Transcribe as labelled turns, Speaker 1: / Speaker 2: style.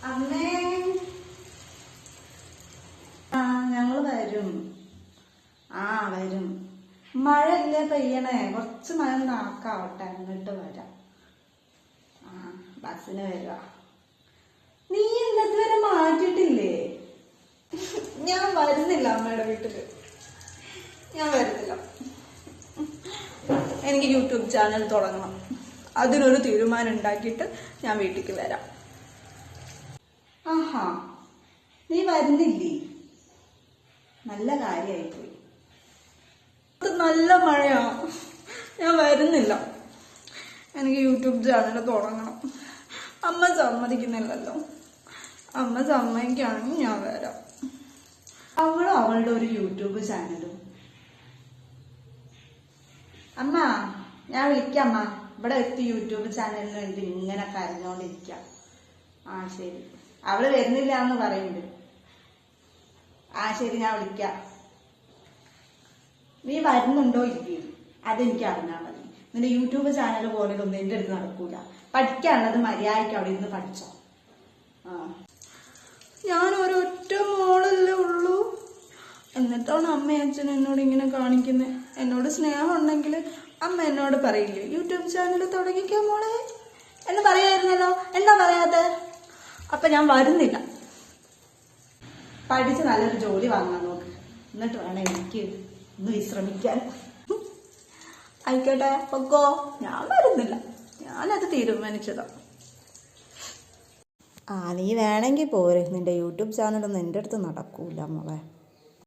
Speaker 1: അമ്മേ, ഞങ്ങള് വരും. വരും. മഴ ഇല്ല പെയ്യണേ, കുറച്ച് മഴ നാക്കാവട്ടെ, എന്നിട്ട് വരാം. ബസ്സിന് വരിക. നീ ഇന്നത്തെ വരെ മാറ്റിട്ടില്ലേ? ഞാൻ വരുന്നില്ല അമ്മയുടെ വീട്ടില്, ഞാൻ വരുന്നില്ല. എനിക്ക് യൂട്യൂബ് ചാനൽ തുടങ്ങണം. അതിനൊരു തീരുമാനം ഉണ്ടാക്കിയിട്ട് ഞാൻ വീട്ടിലേക്ക് വരാം. ആഹാ, നീ വരുന്നില്ലേ? നല്ല കാര്യമായിപ്പോയി. നല്ല മഴയാ, ഞാൻ വരുന്നില്ല. എനിക്ക് യൂട്യൂബ് ചാനൽ തുടങ്ങണം. അമ്മ സമ്മതിക്കുന്നില്ലല്ലോ. അമ്മ സമ്മതിക്കുകയാണെങ്കിൽ ഞാൻ വരാം. അവളും അവളുടെ ഒരു യൂട്യൂബ് ചാനലും. അമ്മ, ഞാൻ വിളിക്കാം. അമ്മ ഇവിടെ എത്തി യൂട്യൂബ് ചാനലിന് വേണ്ടി ഇങ്ങനെ കരഞ്ഞോണ്ടിരിക്കാം. ശരി. അവള് വരുന്നില്ല എന്ന് പറയുന്നുണ്ട്. ശരി, ഞാൻ വിളിക്കാം. നീ വരുന്നുണ്ടോ ഇല്ലേ അതെനിക്ക് അറിഞ്ഞാൽ മതി. നിന്റെ യൂട്യൂബ് ചാനൽ പോലെ ഒന്നും എന്റെ അടുത്ത് നടക്കൂല. പഠിക്കാനുള്ളത് മര്യാദയ്ക്ക് അവിടെ ഇരുന്ന് പഠിച്ചോ. ഞാൻ ഒരൊറ്റ മോളല്ലേ ഉള്ളൂ. എന്നിട്ടാണ് അമ്മയും അച്ഛനും എന്നോട് ഇങ്ങനെ കാണിക്കുന്നത്. എന്നോട് സ്നേഹം ഉണ്ടെങ്കിൽ അമ്മ എന്നോട് പറയില്ലേ യൂട്യൂബ് ചാനൽ തുടങ്ങിക്കോ മോളെ എന്ന് പറയായിരുന്നല്ലോ? എന്താ പറയാതെ? അപ്പൊ ഞാൻ വരുന്നില്ല. പഠിച്ച് നല്ലൊരു ജോലി വാങ്ങാൻ നോക്ക്, എന്നിട്ട് വേണം എനിക്ക് ഒന്ന് വിശ്രമിക്കാൻ. ആയിക്കോട്ടെ, പൊക്കോ. ഞാൻ വരുന്നില്ല, ഞാനത് തീരുമാനിച്ചതാ.
Speaker 2: നീ വേണമെങ്കിൽ പോരെ. നിന്റെ യൂട്യൂബ് ചാനലൊന്നും എൻ്റെ അടുത്ത് നടക്കൂല മോളെ.